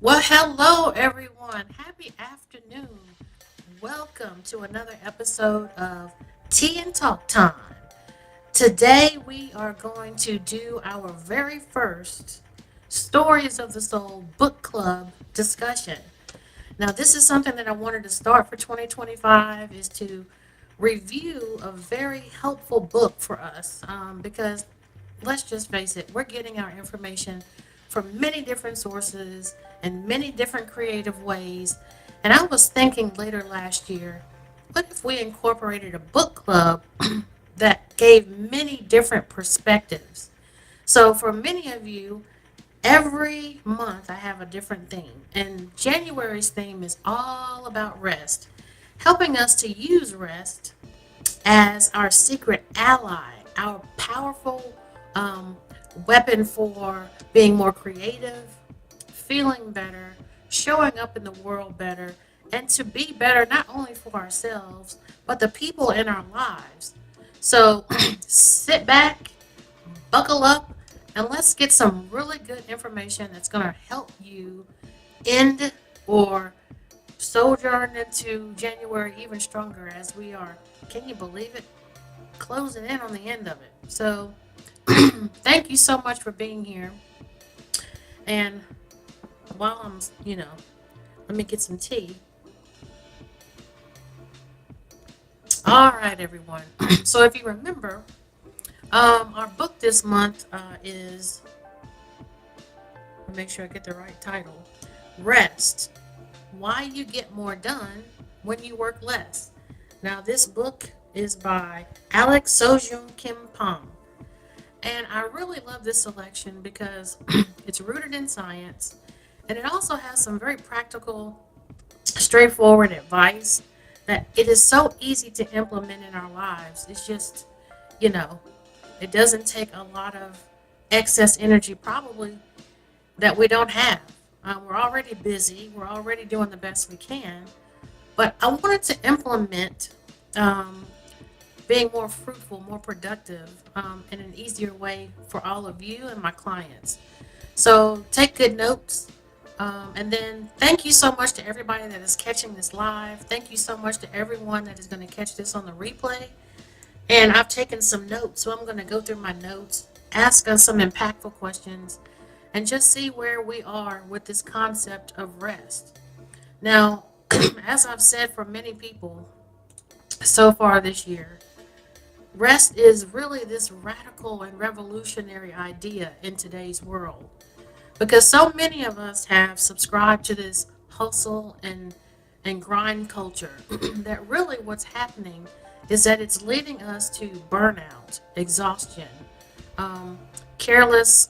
Well, hello everyone. Happy afternoon. Welcome to another episode of Tea and Talk Time. Today we are going to do our very first Stories of the Soul book club discussion. Now, this is something that I wanted to start for 2025 is to review a very helpful book for us because let's just face it, we're getting our information from many different sources and many different creative ways. And I was thinking later last year, what if we incorporated a book club that gave many different perspectives? So, for many of you, every month I have a different theme, and January's theme is all about rest, helping us to use rest as our secret ally, our powerful um, weapon for being more creative, feeling better, showing up in the world better, and to be better not only for ourselves, but the people in our lives. So sit back, buckle up, and let's get some really good information that's going to help you end or sojourn into January even stronger as we are. Can you believe it? Closing in on the end of it. So, thank you so much for being here. And while let me get some tea. All right, everyone. So, if you remember, our book this month is, make sure I get the right title, Rest, Why You Get More Done When You Work Less. Now, this book is by Alex Sojung Kim Pong. And I really love this selection because it's rooted in science and it also has some very practical, straightforward advice that it is so easy to implement in our lives. It's just, you know, it doesn't take a lot of excess energy, probably, that we don't have. We're already busy, we're already doing the best we can. But I wanted to implement being more fruitful, more productive, in an easier way for all of you and my clients. So take good notes. And then thank you so much to everybody that is catching this live. Thank you so much to everyone that is going to catch this on the replay. And I've taken some notes, so I'm going to go through my notes, ask us some impactful questions, and just see where we are with this concept of rest. Now, as I've said for many people so far this year, rest is really this radical and revolutionary idea in today's world because so many of us have subscribed to this hustle and grind culture that really what's happening is that it's leading us to burnout, exhaustion, um, careless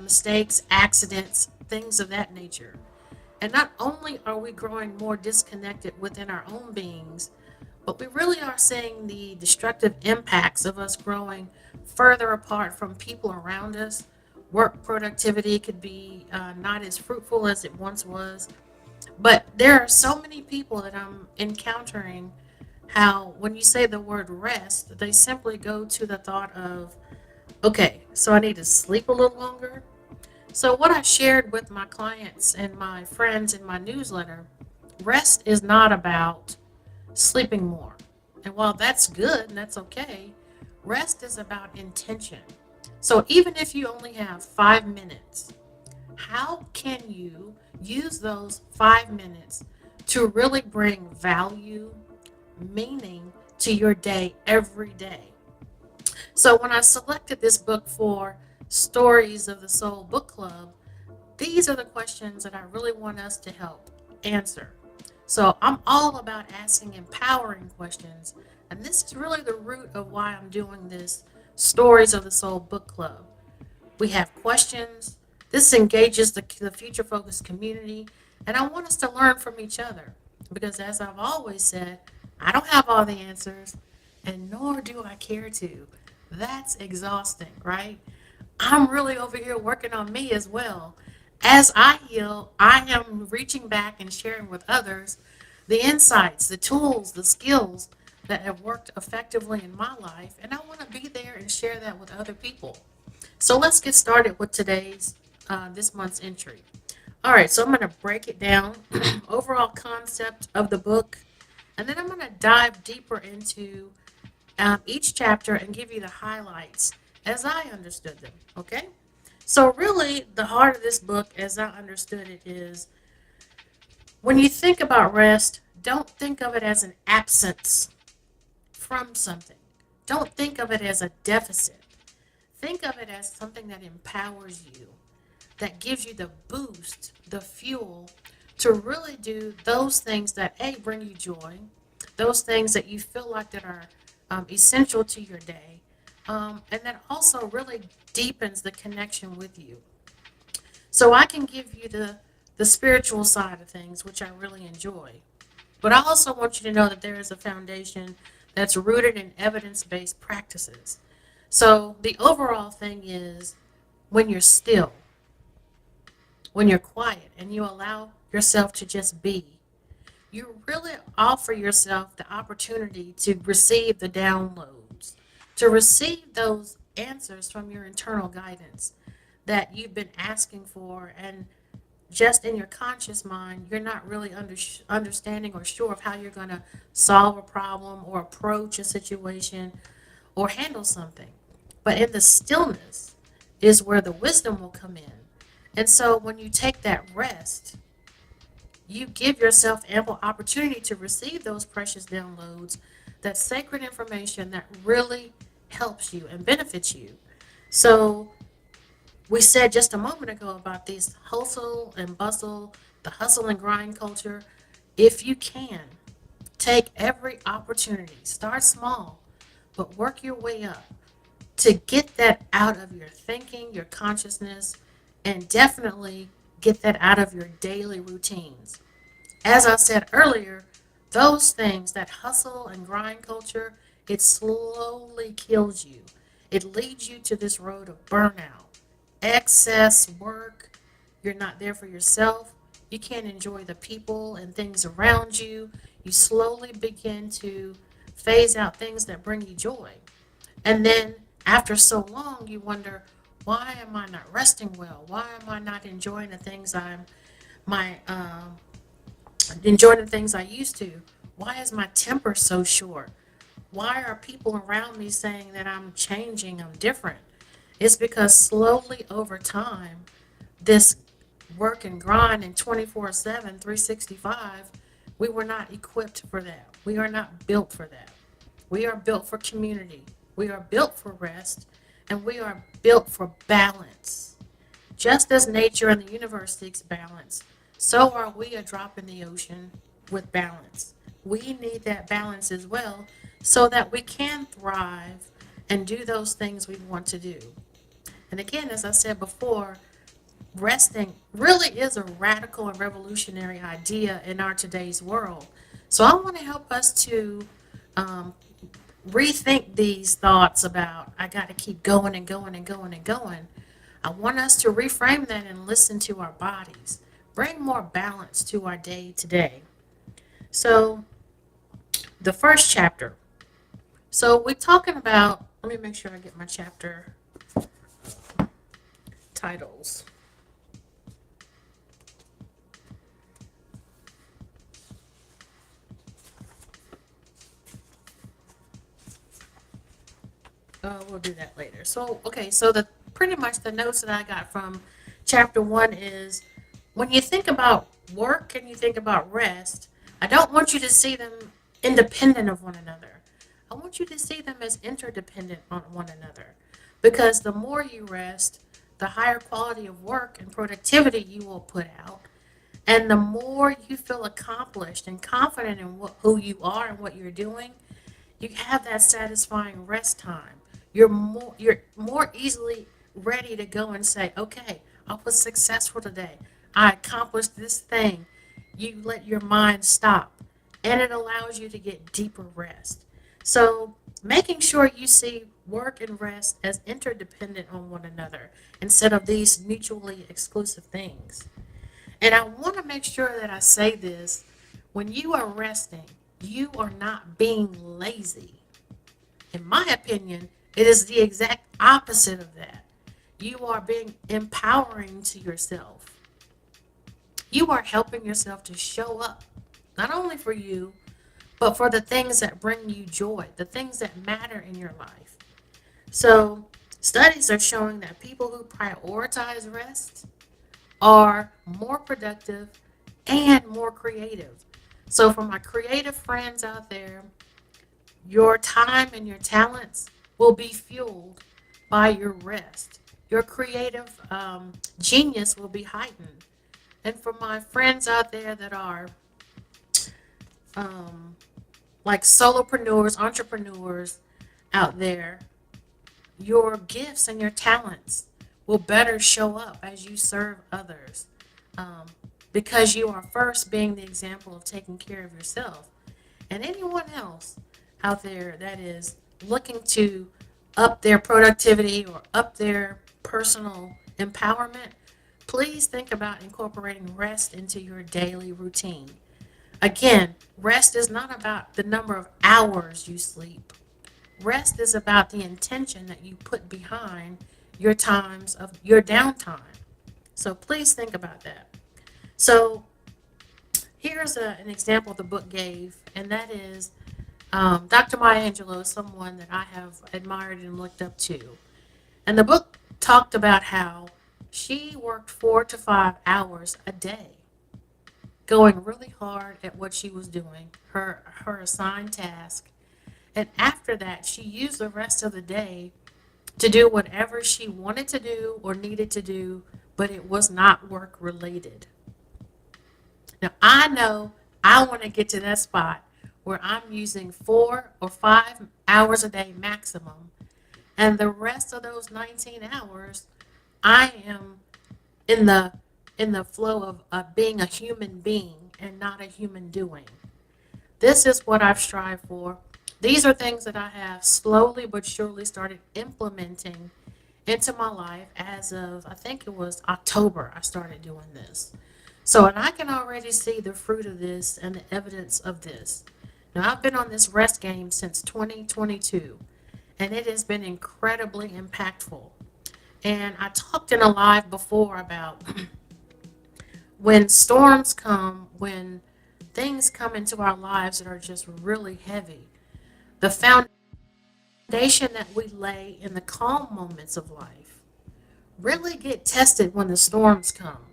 mistakes, accidents, things of that nature. And not only are we growing more disconnected within our own beings, but we really are seeing the destructive impacts of us growing further apart from people around us. Work productivity could be not as fruitful as it once was. But there are so many people that I'm encountering how, when you say the word rest, they simply go to the thought of, okay, so I need to sleep a little longer. So, what I shared with my clients and my friends in my newsletter, rest is not about sleeping more. And while that's good and that's okay, rest is about intention. So even if you only have 5 minutes, how can you use those 5 minutes to really bring value, meaning to your day every day? So when I selected this book for Stories of the Soul Book Club, these are the questions that I really want us to help answer. So I'm all about asking empowering questions. And this is really the root of why I'm doing this Stories of the Soul Book Club. We have questions. This engages the future focused community. And I want us to learn from each other. Because as I've always said, I don't have all the answers, and nor do I care to. That's exhausting, right? I'm really over here working on me as well. As I heal, I am reaching back and sharing with others the insights, the tools, the skills that have worked effectively in my life, and I want to be there and share that with other people. So let's get started with today's this month's entry. All right, so I'm going to break it down, overall concept of the book, and then I'm going to dive deeper into each chapter and give you the highlights as I understood them. Okay? So, really, the heart of this book, as I understood it, is when you think about rest, don't think of it as an absence from something. Don't think of it as a deficit. Think of it as something that empowers you, that gives you the boost, the fuel to really do those things that A, bring you joy, those things that you feel like that are essential to your day, and that also really deepens the connection with you. So I can give you the spiritual side of things, which I really enjoy. But I also want you to know that there is a foundation that's rooted in evidence-based practices. So the overall thing is when you're still, when you're quiet and you allow yourself to just be, you really offer yourself the opportunity to receive the downloads, to receive those answers from your internal guidance that you've been asking for. And just in your conscious mind, you're not really understanding or sure of how you're going to solve a problem or approach a situation or handle something. But in the stillness is where the wisdom will come in. And so when you take that rest, you give yourself ample opportunity to receive those precious downloads, that sacred information that really helps you and benefits you. So we said just a moment ago about this hustle and bustle, the hustle and grind culture. If you can, take every opportunity, start small, but work your way up to get that out of your thinking, your consciousness, and definitely get that out of your daily routines. As I said earlier, those things, that hustle and grind culture, it slowly kills you. It leads you to this road of burnout, excess work. You're not there for yourself. You can't enjoy the people and things around you. You slowly begin to phase out things that bring you joy. And then after so long, you wonder, why am I not resting well? Why am I not enjoying the things my enjoying the things I used to? Why is my temper so short? Why are people around me saying that I'm changing, I'm different? It's because slowly over time, this work and grind and 24/7, 365, we were not equipped for that. We are not built for that. We are built for community. We are built for rest, and we are built for balance. Just as nature and the universe seeks balance, so are we a drop in the ocean with balance. We need that balance as well so that we can thrive and do those things we want to do. And again, as I said before, resting really is a radical and revolutionary idea in our today's world. So I want to help us to um, rethink these thoughts about I got to keep going and going and going and going. I want us to reframe that and listen to our bodies, bring more balance to our day to day. So the first chapter. So we're talking about, let me make sure I get my chapter titles. We'll do that later. So, okay, so the pretty much the notes that I got from chapter one is when you think about work and you think about rest, I don't want you to see them independent of one another. I want you to see them as interdependent on one another. Because the more you rest, the higher quality of work and productivity you will put out. And the more you feel accomplished and confident in who you are and what you're doing, you have that satisfying rest time. You're more easily ready to go and say, okay, I was successful today. I accomplished this thing. You let your mind stop, and it allows you to get deeper rest. So making sure you see work and rest as interdependent on one another instead of these mutually exclusive things. And I want to make sure that I say this: when you are resting, you are not being lazy. In my opinion, it is the exact opposite of that. You are being empowering to yourself. you are helping yourself to show up, not only for you, but for the things that bring you joy, the things that matter in your life. So, studies are showing that people who prioritize rest are more productive and more creative. So, for my creative friends out there, your time and your talents will be fueled by your rest. Your creative genius will be heightened. And for my friends out there that are um, like solopreneurs, entrepreneurs out there, your gifts and your talents will better show up as you serve others, um, because you are first being the example of taking care of yourself. And anyone else out there that is looking to up their productivity or up their personal empowerment, please think about incorporating rest into your daily routine. Again, rest is not about the number of hours you sleep. Rest is about the intention that you put behind your times of your downtime. So please think about that. So here's an example the book gave, and that is Dr. Maya Angelou is someone that I have admired and looked up to. And the book talked about how she worked 4 to 5 hours a day, going really hard at what she was doing, her assigned task. And after that, she used the rest of the day to do whatever she wanted to do or needed to do, but it was not work related. Now, I know I want to get to that spot where I'm using 4 or 5 hours a day maximum, and the rest of those 19 hours, I am in the flow of being a human being and not a human doing. This is what I've strived for. These are things that I have slowly but surely started implementing into my life as of, I think it was October, I started doing this. So, and I can already see the fruit of this and the evidence of this. Now, I've been on this rest game since 2022, and it has been incredibly impactful. And I talked in a live before about when storms come, when things come into our lives that are just really heavy, the foundation that we lay in the calm moments of life really get tested when the storms come.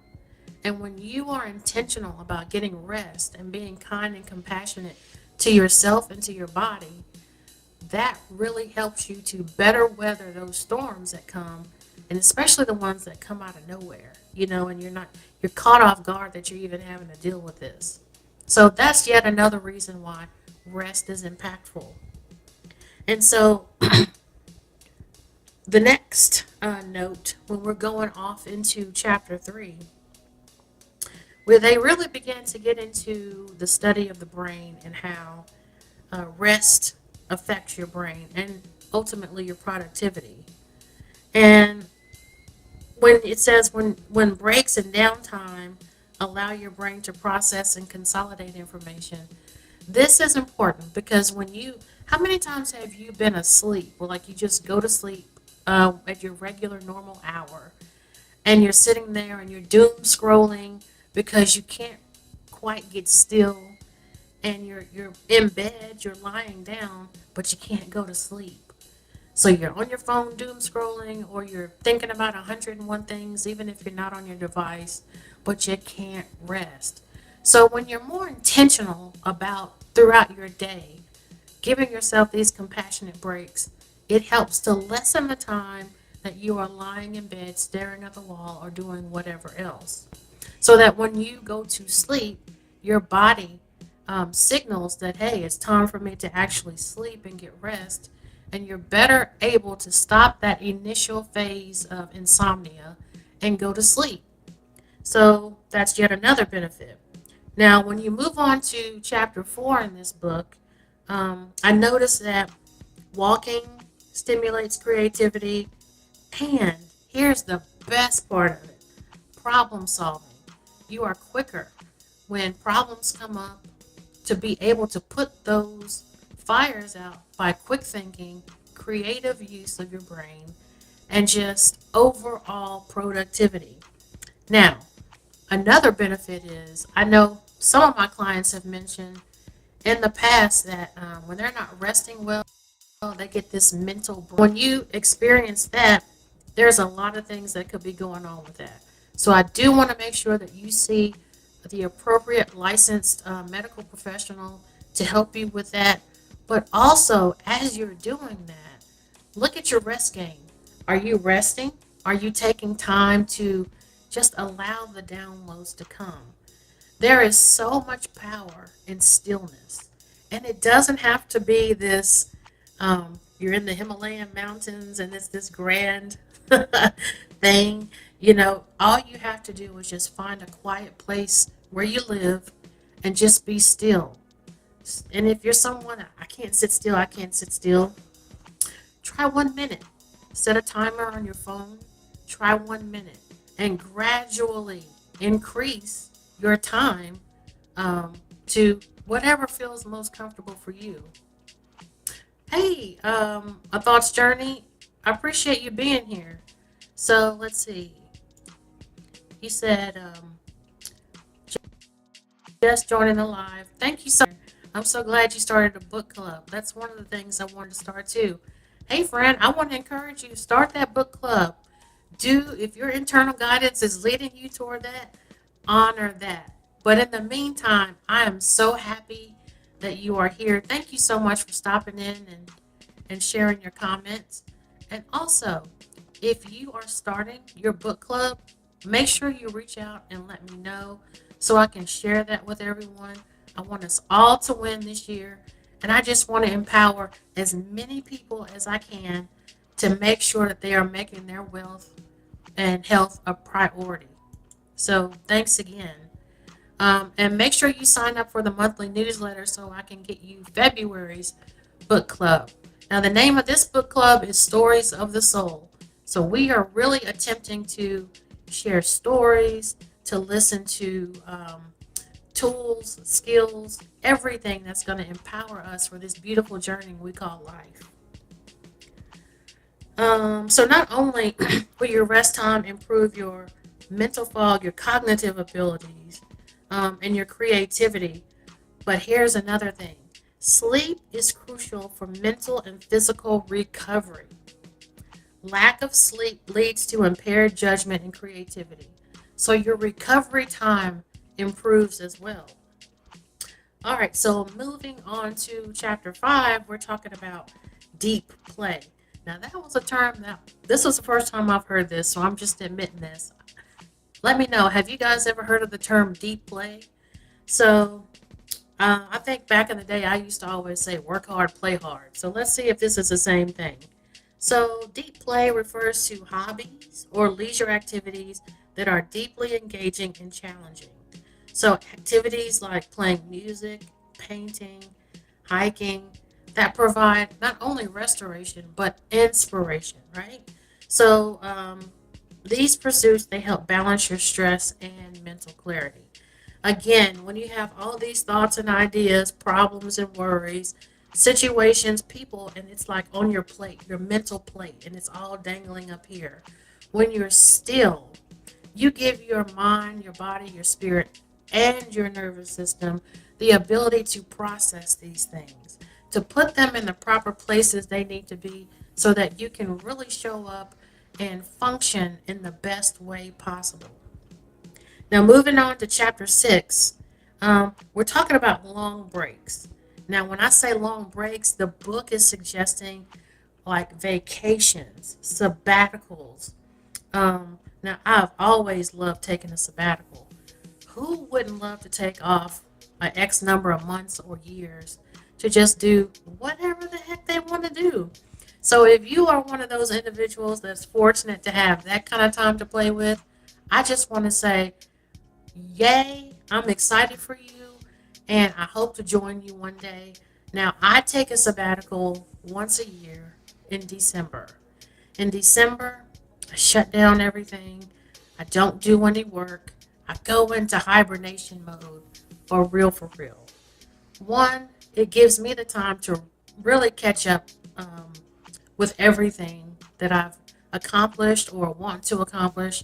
And when you are intentional about getting rest and being kind and compassionate to yourself and to your body, that really helps you to better weather those storms that come, and especially the ones that come out of nowhere, and you're caught off guard that you're even having to deal with this. So that's yet another reason why rest is impactful. And so the next note, when we're going off into chapter 3, where they really began to get into the study of the brain and how rest affects your brain and ultimately your productivity. And when it says when breaks and downtime allow your brain to process and consolidate information, this is important because how many times have you been asleep? Well, like you just go to sleep at your regular normal hour, and you're sitting there and you're doom scrolling because you can't quite get still, and you're in bed, you're lying down, but you can't go to sleep. So you're on your phone doom scrolling, or you're thinking about 101 things, even if you're not on your device, but you can't rest. So when you're more intentional about throughout your day, giving yourself these compassionate breaks, it helps to lessen the time that you are lying in bed staring at the wall or doing whatever else. So that when you go to sleep, your body signals that, hey, it's time for me to actually sleep and get rest. And you're better able to stop that initial phase of insomnia and go to sleep. So that's yet another benefit. Now, when you move on to chapter 4 in this book, I noticed that walking stimulates creativity. And here's the best part of it, problem solving. You are quicker when problems come up to be able to put those fires out by quick thinking, creative use of your brain, and just overall productivity. Now, Another benefit is I know some of my clients have mentioned in the past that when they're not resting well, they get this mental break. When you experience that, there's a lot of things that could be going on with that. So I do want to make sure that you see the appropriate licensed medical professional to help you with that. But also, as you're doing that, look at your rest game. Are you resting? Are you taking time to just allow the downloads to come? There is so much power in stillness. And it doesn't have to be this, you're in the Himalayan mountains and it's this grand thing. All you have to do is just find a quiet place where you live and just be still. And if you're someone, I can't sit still, try 1 minute. Set a timer on your phone, try 1 minute, and gradually increase your time to whatever feels most comfortable for you. Hey, a thoughts journey. I appreciate you being here. So let's see. You said just joining the live. Thank you so much. I'm so glad you started a book club. That's one of the things I wanted to start too. Hey, friend, I want to encourage you to start that book club. If your internal guidance is leading you toward that, honor that. But in the meantime, I am so happy that you are here. Thank you so much for stopping in and sharing your comments. And also, if you are starting your book club, make sure you reach out and let me know so I can share that with everyone. I want us all to win this year. And I just want to empower as many people as I can to make sure that they are making their wealth and health a priority. So thanks again. And make sure you sign up for the monthly newsletter so I can get you February's book club. Now, the name of this book club is Stories of the Soul. So we are really attempting to share stories, to listen to tools, skills, everything that's going to empower us for this beautiful journey we call life. So not only will your rest time improve your mental fog, your cognitive abilities, and your creativity, but here's another thing. Sleep is crucial for mental and physical recovery. Lack of sleep leads to impaired judgment and creativity. So your recovery time improves as well. All right, so moving on to chapter 5, we're talking about deep play. Now, that was a term this was the first time I've heard this, so I'm just admitting this. Let me know, have you guys ever heard of the term deep play? So, I think back in the day, I used to always say work hard, play hard. So, let's see if this is the same thing. So, deep play refers to hobbies or leisure activities that are deeply engaging and challenging. So, activities like playing music, painting, hiking, that provide not only restoration but inspiration, right? So, these pursuits they help balance your stress and mental clarity. Again, when you have all these thoughts and ideas, problems and worries, situations, people, and it's like on your plate, your mental plate, and it's all dangling up here. When you're still, you give your mind, your body, your spirit, and your nervous system the ability to process these things, to put them in the proper places they need to be so that you can really show up and function in the best way possible. Now, moving on to chapter 6, we're talking about long breaks. Now, when I say long breaks, the book is suggesting like vacations, sabbaticals. Now, I've always loved taking a sabbatical. Who wouldn't love to take off an X number of months or years to just do whatever the heck they want to do? So if you are one of those individuals that's fortunate to have that kind of time to play with, I just want to say, yay, I'm excited for you, and I hope to join you one day. Now, I take a sabbatical once a year in December. In December, I shut down everything. I don't do any work. I go into hibernation mode for real, for real. One, it gives me the time to really catch up with everything that I've accomplished or want to accomplish,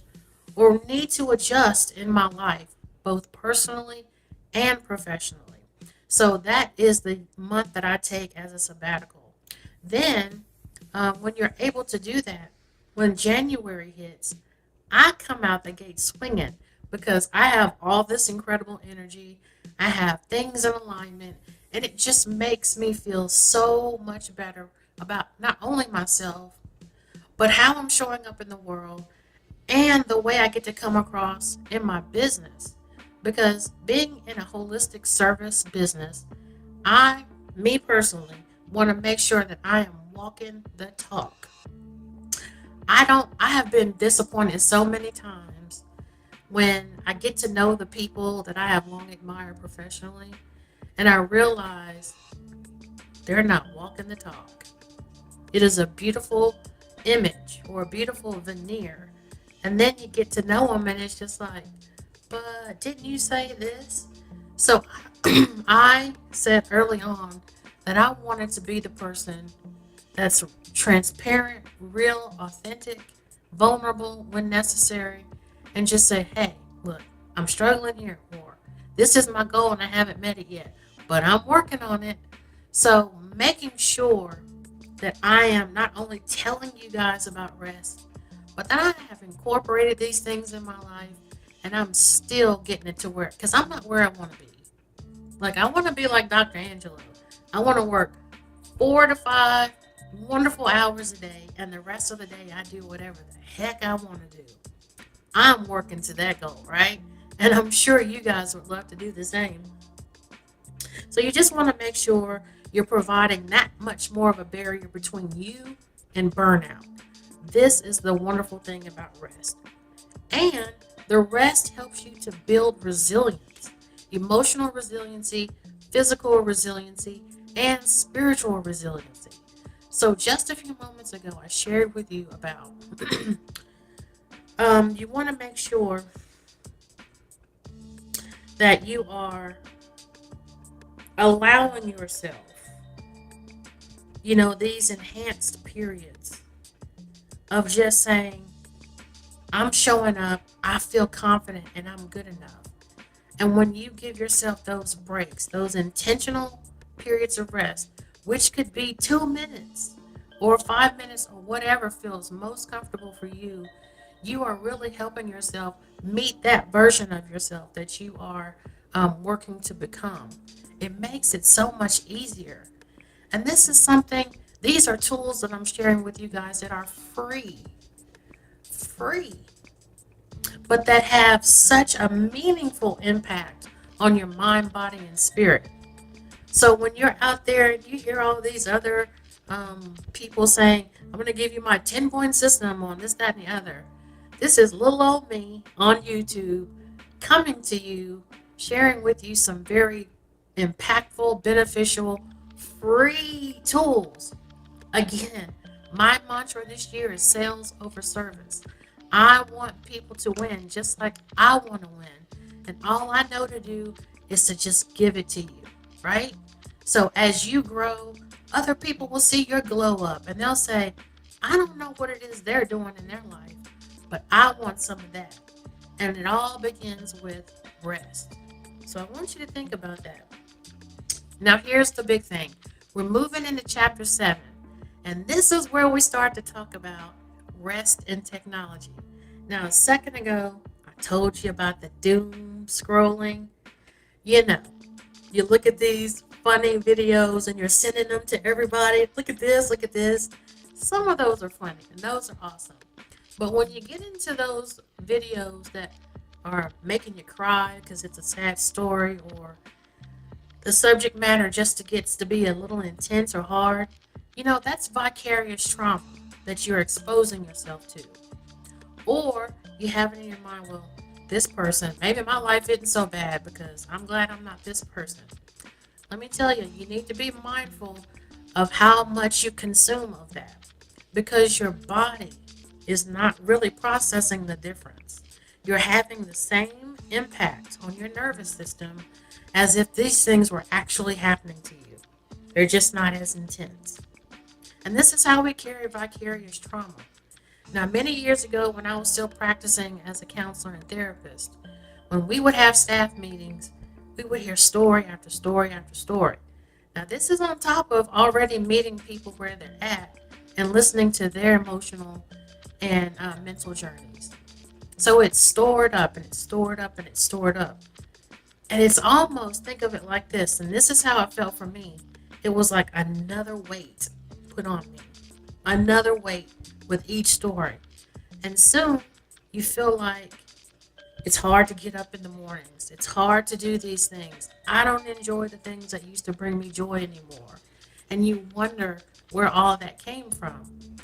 or need to adjust in my life, both personally and professionally. So that is the month that I take as a sabbatical. Then, when you're able to do that, when January hits, I come out the gate swinging because I have all this incredible energy. I have things in alignment, and it just makes me feel so much better about not only myself, but how I'm showing up in the world and the way I get to come across in my business. Because being in a holistic service business, I, me personally, want to make sure that I am walking the talk. I have been disappointed so many times when I get to know the people that I have long admired professionally and I realize they're not walking the talk. It is a beautiful image or a beautiful veneer. And then you get to know them and it's just like, but didn't you say this? So I said early on that I wanted to be the person that's transparent, real, authentic, vulnerable when necessary, and just say, hey, look, I'm struggling here, or this is my goal and I haven't met it yet, but I'm working on it. So making sure that I am not only telling you guys about rest, but that I have incorporated these things in my life and I'm still getting it to work because I'm not where I want to be. Like, I want to be like Dr. Angelo. I want to work 4 to 5 wonderful hours a day, and the rest of the day I do whatever the heck I want to do. I'm working to that goal, right? And I'm sure you guys would love to do the same. So you just want to make sure you're providing that much more of a barrier between you and burnout. This is the wonderful thing about rest. And the rest helps you to build resilience, emotional resiliency, physical resiliency, and spiritual resiliency. So just a few moments ago, I shared with you about you want to make sure that you are allowing yourself, these enhanced periods of just saying, I'm showing up, I feel confident, and I'm good enough. And when you give yourself those breaks, those intentional periods of rest, which could be 2 minutes or 5 minutes or whatever feels most comfortable for you, you are really helping yourself meet that version of yourself that you are working to become. It makes it so much easier. And this is something, these are tools that I'm sharing with you guys that are free, but that have such a meaningful impact on your mind, body, and spirit. So when you're out there and you hear all these other people saying, I'm going to give you my 10-point system on this, that, and the other. This is little old me on YouTube coming to you, sharing with you some very impactful, beneficial, free tools. Again, my mantra this year is sales over service. I want people to win just like I want to win. And all I know to do is to just give it to you, right? So as you grow, other people will see your glow up and they'll say, I don't know what it is they're doing in their life, but I want some of that. And it all begins with rest. So I want you to think about that. Now, here's the big thing. We're moving into chapter 7. And this is where we start to talk about rest and technology. Now, a second ago, I told you about the doom scrolling. You know, you look at these funny videos and you're sending them to everybody. Look at this, look at this. Some of those are funny and those are awesome. But when you get into those videos that are making you cry because it's a sad story or the subject matter just gets to be a little intense or hard, that's vicarious trauma that you're exposing yourself to. Or you have it in your mind, well, this person, maybe my life isn't so bad because I'm glad I'm not this person. Let me tell you, you need to be mindful of how much you consume of that because your body is not really processing the difference. You're having the same impact on your nervous system as if these things were actually happening to you. They're just not as intense. And this is how we carry vicarious trauma. Now, many years ago, when I was still practicing as a counselor and therapist, when we would have staff meetings, we would hear story after story after story. Now, this is on top of already meeting people where they're at and listening to their emotional and mental journeys. So it's stored up and it's stored up and it's stored up. And it's almost, think of it like this, and this is how it felt for me. It was like another weight put on me, another weight with each story. And soon you feel like it's hard to get up in the mornings. It's hard to do these things. I don't enjoy the things that used to bring me joy anymore. And you wonder where all that came from.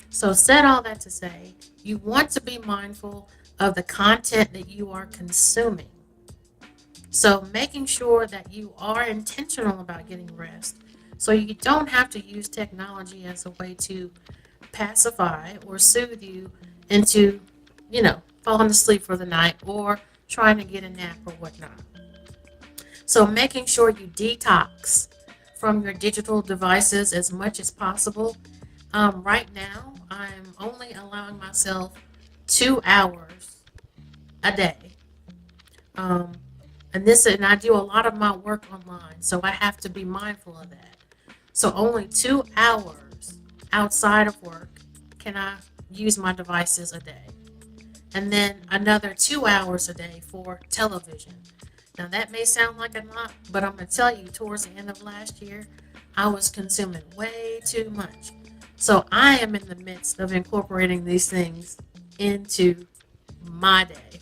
So, said all that to say, you want to be mindful of the content that you are consuming. So, making sure that you are intentional about getting rest so you don't have to use technology as a way to pacify or soothe you into, falling asleep for the night or trying to get a nap or whatnot. So making sure you detox from your digital devices as much as possible. Right now, I'm only allowing myself 2 hours a day. Um, and I do a lot of my work online, so I have to be mindful of that. So only 2 hours outside of work can I use my devices a day. And then another 2 hours a day for television. Now that may sound like a lot, but I'm gonna tell you, towards the end of last year, I was consuming way too much. So I am in the midst of incorporating these things into my day.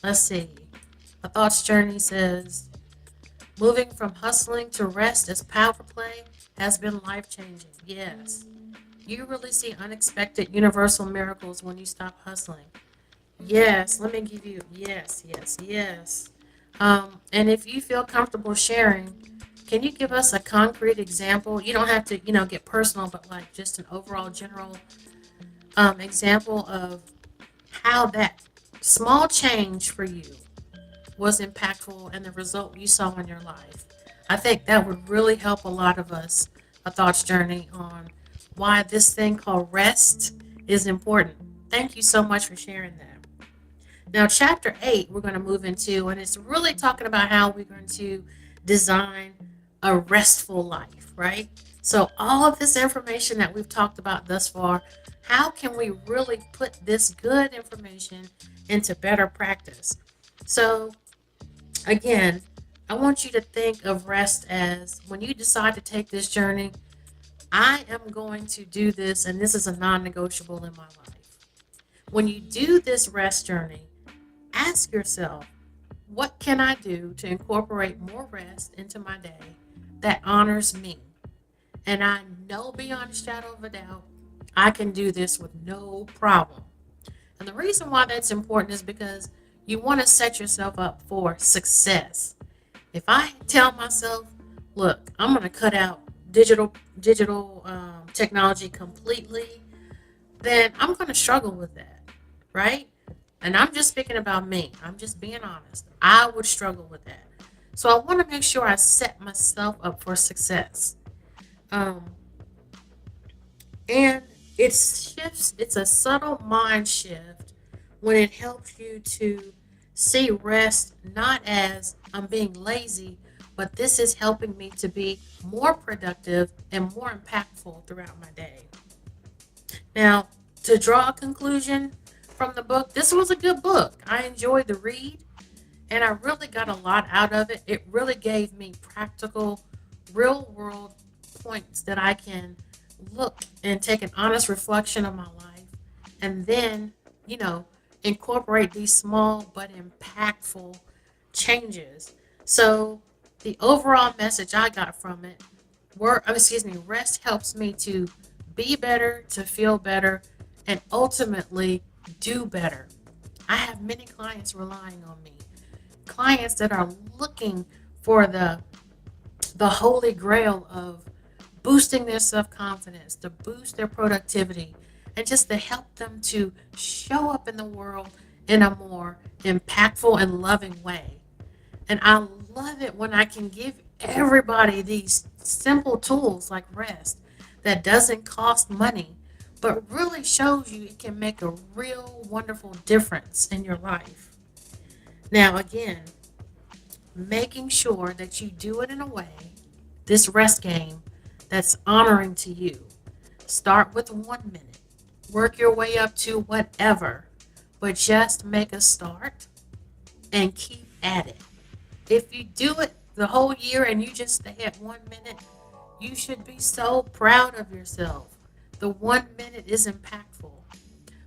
Let's see. A thoughts journey says, moving from hustling to rest as power play has been life changing. Yes. You really see unexpected universal miracles when you stop hustling. Yes, let me give you, yes, yes, yes. And if you feel comfortable sharing, can you give us a concrete example? You don't have to, get personal, but like just an overall general example of how that small change for you was impactful and the result you saw in your life. I think that would really help a lot of us, a thoughts journey on why this thing called rest is important. Thank you so much for sharing that. Now, chapter 8, we're going to move into, and it's really talking about how we're going to design a restful life, right? So, all of this information that we've talked about thus far, how can we really put this good information into better practice? So, again, I want you to think of rest as when you decide to take this journey, I am going to do this, and this is a non negotiable in my life. When you do this rest journey, ask yourself, what can I do to incorporate more rest into my day that honors me? And I know beyond a shadow of a doubt, I can do this with no problem. And the reason why that's important is because you want to set yourself up for success. If I tell myself, look, I'm going to cut out digital technology completely, then I'm going to struggle with that, right? And I'm just speaking about me. I'm just being honest. I would struggle with that. So I want to make sure I set myself up for success. Um, and it's a subtle mind shift when it helps you to see rest not as I'm being lazy, but this is helping me to be more productive and more impactful throughout my day. Now, to draw a conclusion from the book, this was a good book. I enjoyed the read and I really got a lot out of it. It really gave me practical, real world points that I can look and take an honest reflection of my life and then, you know, incorporate these small but impactful changes. So, the overall message I got from it rest helps me to be better, to feel better, and ultimately do better. I have many clients relying on me. Clients that are looking for the holy grail of boosting their self-confidence, to boost their productivity, and just to help them to show up in the world in a more impactful and loving way. And I love it when I can give everybody these simple tools like rest that doesn't cost money, but really shows you it can make a real wonderful difference in your life. Now, again, making sure that you do it in a way, this rest game, that's honoring to you. Start with 1 minute, work your way up to whatever, but just make a start and keep at it. If you do it the whole year and you just stay at 1 minute, you should be so proud of yourself. The 1 minute is impactful.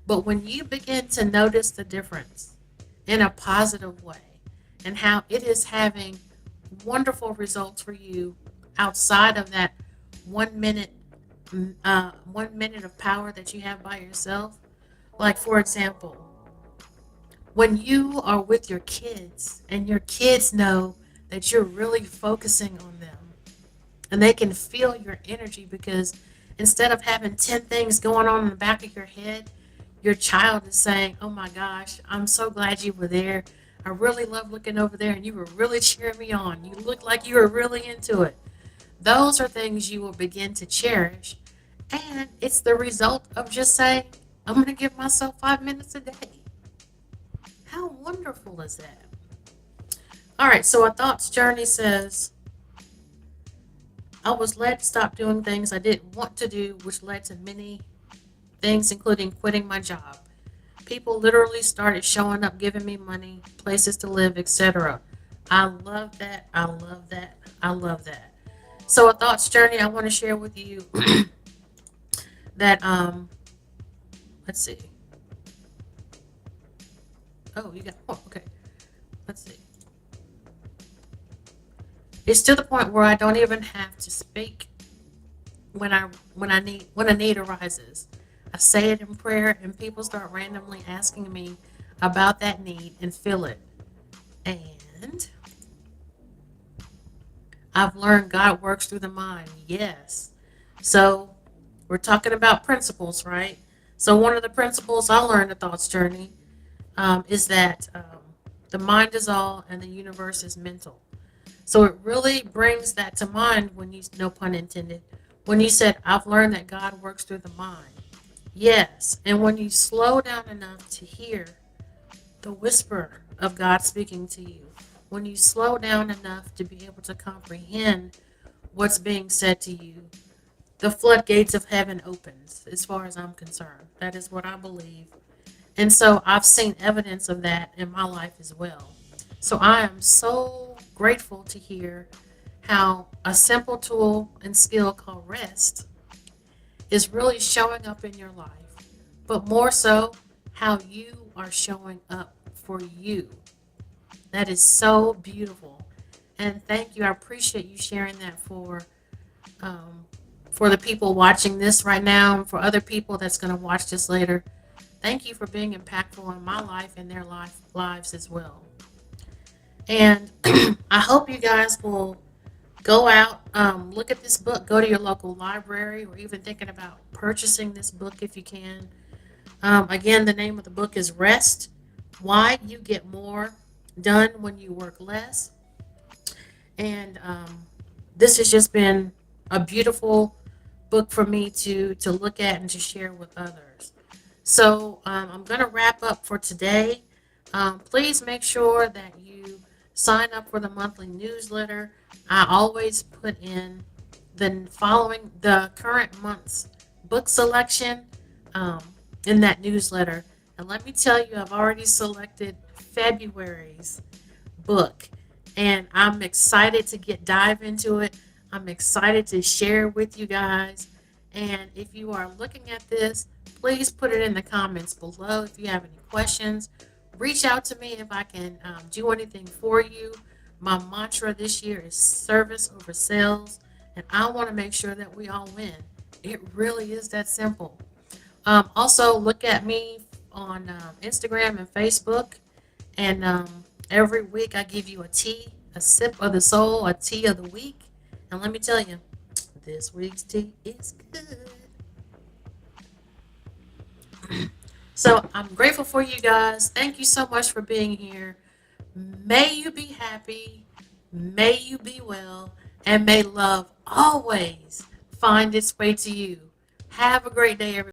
But when you begin to notice the difference in a positive way and how it is having wonderful results for you outside of that 1 minute, 1 minute of power that you have by yourself, like for example, when you are with your kids and your kids know that you're really focusing on them and they can feel your energy because instead of having 10 things going on in the back of your head, your child is saying, "Oh my gosh, I'm so glad you were there. I really love looking over there and you were really cheering me on. You look like you were really into it." Those are things you will begin to cherish. And it's the result of just saying, "I'm going to give myself 5 minutes a day." How wonderful is that? All right, so a thoughts journey says, I was led to stop doing things I didn't want to do, which led to many things, including quitting my job. People literally started showing up, giving me money, places to live, etc. I love that. I love that. I love that. So a thoughts journey I want to share with you that let's see. Oh, you got okay. Let's see. It's to the point where I don't even have to speak when a need arises. I say it in prayer and people start randomly asking me about that need and fill it. And I've learned God works through the mind. Yes. So we're talking about principles, right? So one of the principles I learned in Thoughts Journey is that the mind is all and the universe is mental. So it really brings that to mind when you, no pun intended, when you said, I've learned that God works through the mind. Yes. And when you slow down enough to hear the whisper of God speaking to you, when you slow down enough to be able to comprehend what's being said to you, the floodgates of heaven opens, as far as I'm concerned. That is what I believe. And so I've seen evidence of that in my life as well. So I am so grateful to hear how a simple tool and skill called rest is really showing up in your life, but more so how you are showing up for you. That is so beautiful. And thank you. I appreciate you sharing that um, for the people watching this right now and for other people that's going to watch this later. Thank you for being impactful in my life and their lives as well. And I hope you guys will go out, look at this book, go to your local library, or even thinking about purchasing this book if you can. Again, the name of the book is Rest: Why You Get More Done When You Work Less. And this has just been a beautiful book for me to look at and to share with others. So I'm going to wrap up for today. Please make sure that you sign up for the monthly newsletter. I always put in the current month's book selection um, in that newsletter. And let me tell you, I've already selected February's book, and I'm excited to dive into it. I'm excited to share with you guys. And if you are looking at this, please put it in the comments below. If you have any questions, reach out to me if I can do anything for you. My mantra this year is service over sales, and I want to make sure that we all win. It really is that simple. Also, look at me on Instagram and Facebook, and every week I give you a tea, a sip of the soul, a tea of the week. And let me tell you, this week's tea is good. So I'm grateful for you guys. Thank you so much for being here. May you be happy. May you be well. And may love always find its way to you. Have a great day, everybody.